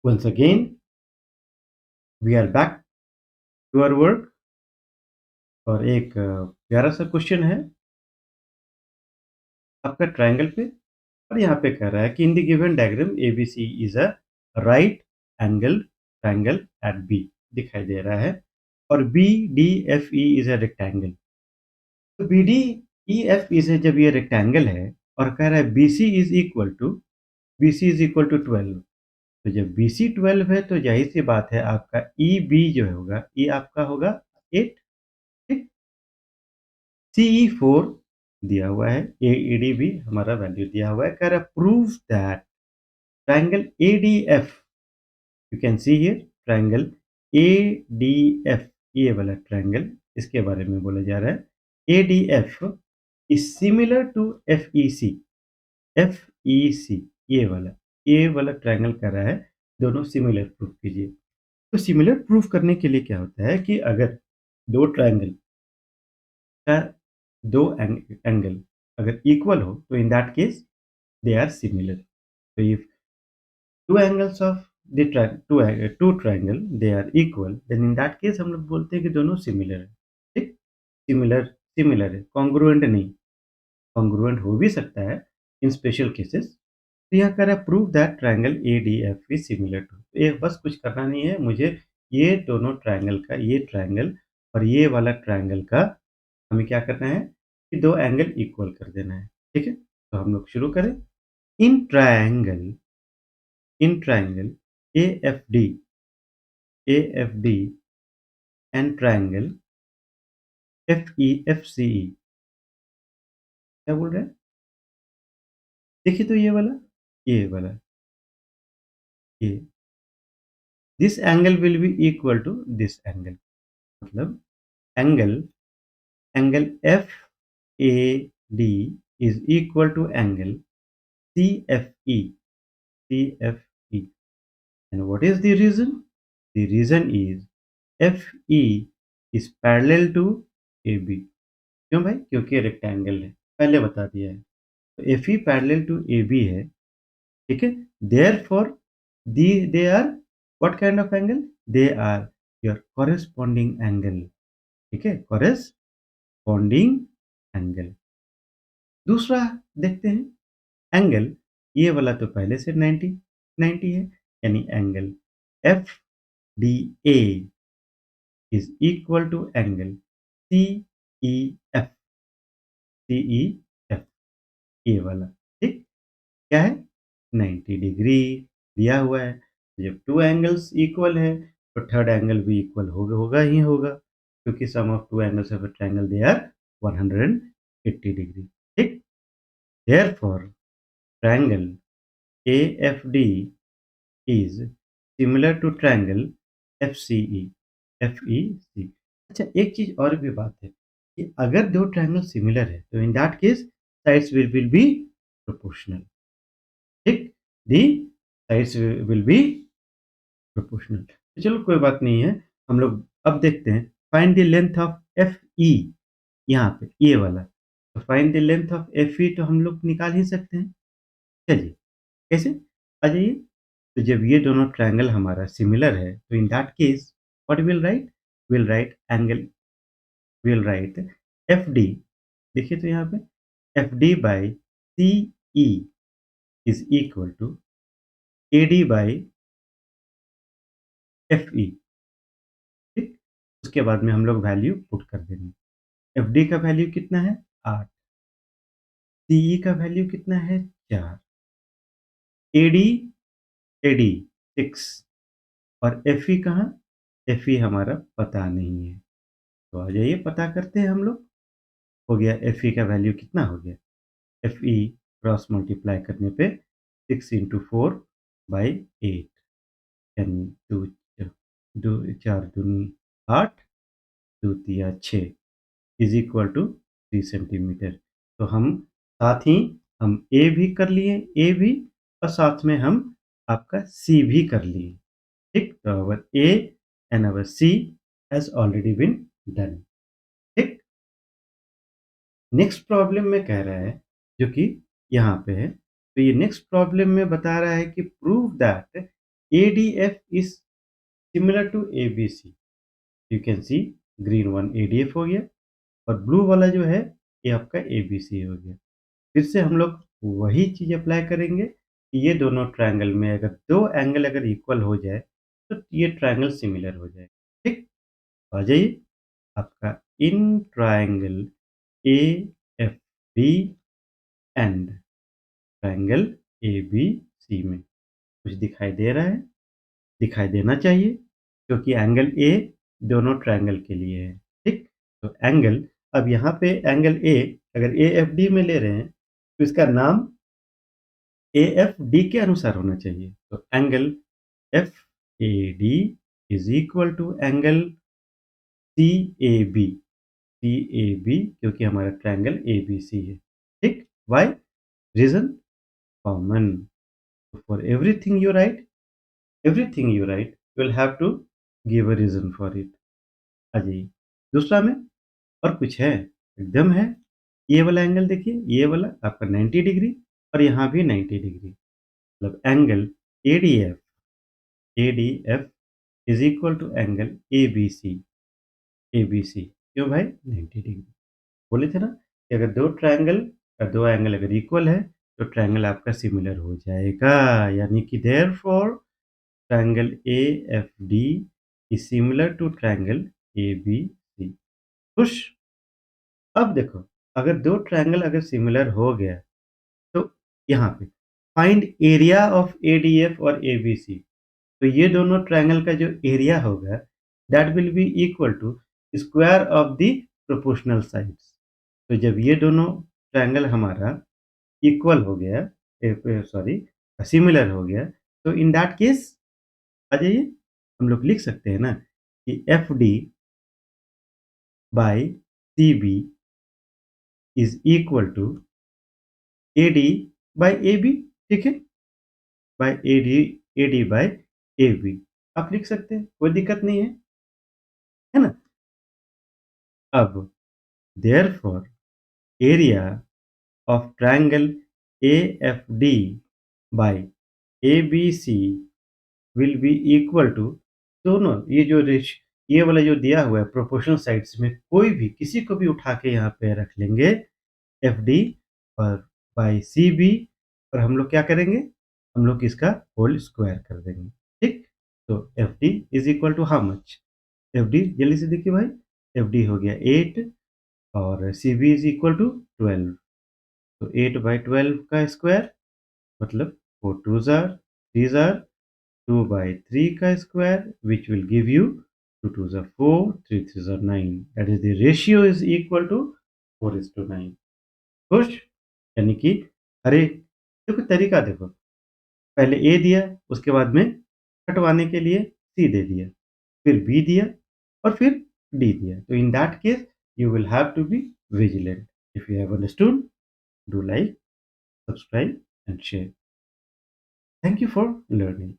Once again, we are back to our work और एक प्यारा सा क्वेश्चन है आपका ट्रायंगल पे और यहाँ पे कह रहा है कि in the given diagram ABC is a right angle triangle at B दिखाई दे रहा है और B D F E is a rectangle. तो B D E F is जब ये रेक्टेंगल है और कह रहा है B C is equal to 12। तो जब बी सी 12 है तो जाहिर सी बात है आपका ई बी जो होगा ई आपका होगा 8। ठीक, सीई 4 दिया हुआ है, एईडी भी हमारा वैल्यू दिया हुआ है। कह रहा है prove that triangle ADF, you can see here triangle ADF, ये वाला ट्रायंगल इसके बारे में बोला जा रहा है। ADF is similar to FEC. FEC ये वाला ट्रायंगल कर रहा है दोनों सिमिलर प्रूफ कीजिए। तो सिमिलर प्रूफ करने के लिए क्या होता है कि अगर दो ट्रायंगल का दो एंगल अगर इक्वल हो तो in that case they are similar. तो if two angles of the two triangle they are equal, then in that case हम लोग बोलते हैं कि दोनों सिमिलर है। ठीक, सिमिलर सिमिलर है, कॉन्ग्रुएंट नहीं। कॉन्ग्रुएंट हो भी सकता है इन स्पेशल केसेस। तो यहाँ कह रहा है prove that triangle A D F is similar to. ये बस कुछ करना नहीं है मुझे, ये दोनों ट्रायंगल का ये ट्रायंगल और ये वाला ट्रायंगल का हमें क्या करना है कि दो एंगल इक्वल कर देना है। ठीक है, तो हम लोग शुरू करें। In triangle AFD and triangle FEFCE, क्या बोल रहे हैं? देखिए तो ये वाला ये this angle will be equal to this angle. मतलब angle angle FAD is equal to angle CFE CFE। And what is the reason? The reason is FE is parallel to AB। क्यों भाई? क्योंकि रेक्टेंगल है, पहले बता दिया है। तो F E parallel to A B है। ठीक है, therefore they are what kind of angle? They are your corresponding angle. ठीक है, कॉरेस्पॉन्डिंग एंगल। दूसरा देखते हैं एंगल, ये वाला तो पहले से 90 90 है, यानी angle F D A is equal to angle C E F C E F, ये वाला। ठीक, क्या है 90 डिग्री दिया हुआ है। जब टू एंगल्स इक्वल है तो थर्ड एंगल भी इक्वल होगा होगा ही होगा, क्योंकि sum of two angles of a triangle they are 180 degree. ठीक, therefore triangle AFD is similar to triangle FEC। अच्छा, एक चीज और भी बात है कि अगर दो ट्रायंगल सिमिलर है तो in that case sides will be proportional. ठीक, the sides will be proportional. तो चलो कोई बात नहीं है, हम लोग अब देखते हैं find the length of F E. यहाँ पे ये वाला, तो find the length of F E तो हम लोग निकाल ही सकते हैं। चलिए, कैसे? आ जाइए। तो जब ये दोनों ट्रायंगल हमारा सिमिलर है तो in that case what will write angle will write F D. देखिए तो यहाँ पे F D by C E is equal to A D by F E. ठीक, उसके बाद में हम लोग वैल्यू पुट कर देंगे। एफ डी का वैल्यू कितना है 8, सीई का वैल्यू कितना है 4, एडी एडी 6 और एफ ई कहाँ? एफ ई हमारा पता नहीं है। तो आ जाइए पता करते हैं हम लोग। हो गया एफ ई का वैल्यू कितना हो गया? एफ ई क्रॉस मल्टीप्लाई करने पे 6 इंटू 4 बाई 8, यानी दो दो 4 दूनी 8, दो तिया 6 इज इक्वल टू 3 सेंटीमीटर। तो हम साथ ही हम ए भी कर लिए, ए भी, और साथ में हम आपका सी भी कर लिए। ठीक, तो our A and our C has already been done. ठीक, नेक्स्ट प्रॉब्लम में कह रहा है जो कि यहाँ पे है। तो ये नेक्स्ट प्रॉब्लम में बता रहा है कि prove that ADF is similar to ABC. You can see green one ADF हो गया और ब्लू वाला जो है ये आपका ABC हो गया। फिर से हम लोग वही चीज़ अप्लाई करेंगे कि ये दोनों ट्रायंगल में अगर 2 एंगल अगर इक्वल हो जाए तो ये ट्रायंगल सिमिलर हो जाए। ठीक? आ जाइए आपका in triangle AFD and triangle ABC में कुछ दिखाई दे रहा है? दिखाई देना चाहिए क्योंकि एंगल ए दोनों ट्रायंगल के लिए है। ठीक? तो एंगल अब यहाँ पे एंगल ए अगर AFD में ले रहे हैं तो इसका नाम AFD के अनुसार होना चाहिए। तो angle FAD is equal to angle CAB। CAB क्योंकि हमारा ट्रायंगल ABC है। ठीक? Why? Reason common. For everything you right you will have to give a reason for it. आ जाइए दूसरा में और कुछ है एकदम है। ये वाला एंगल देखिए ये वाला आपका 90 डिग्री और यहाँ भी 90 डिग्री मतलब angle ADF ADF is equal to angle ABC क्यों भाई 90 डिग्री। बोले थे ना कि अगर दो एंगल अगर इक्वल है तो ट्रायंगल आपका सिमिलर हो जाएगा यानी कि therefore triangle AFD is similar to triangle ABC। खुश। अब देखो अगर दो ट्रायंगल अगर सिमिलर हो गया तो यहाँ पे फाइंड एरिया ऑफ ADF और ABC। तो ये दोनों ट्रायंगल का जो एरिया होगा that will be equal to square of the proportional sides. तो जब ये दोनों ट्रायंगल हमारा इक्वल हो गया सॉरी सिमिलर हो गया तो इन दैट केस आ जाइए हम लोग लिख सकते हैं ना कि FD by CB is equal to AD by AB। ठीक है बाय AD बाय AB आप लिख सकते हैं कोई दिक्कत नहीं है ना। अब therefore area of triangle AFD by ABC will be equal to दोनों ये जो ये वाला जो दिया हुआ है प्रोपोर्शनल साइड्स में कोई भी किसी को भी उठा के यहाँ पे रख लेंगे FD और बाय CB और हम लोग क्या करेंगे हम लोग इसका होल स्क्वायर कर देंगे। ठीक तो FD is equal to how much FD जल्दी से देखिए भाई FD हो गया 8 और CB इज इक्वल टू 12। तो 8/12 का स्क्वायर मतलब 4 2s are 3s are 2/3 का square which will give you 2 2s are 4 3 3s are 9 that is the ratio is equal to 4:9। खुश यानी कि अरे देखो तरीका देखो पहले ए दिया उसके बाद में हटवाने के लिए सी दे दिया फिर बी दिया और फिर डी दिया। तो in that case you will have to be vigilant। if you have understood do like subscribe and share। Thank you for learning।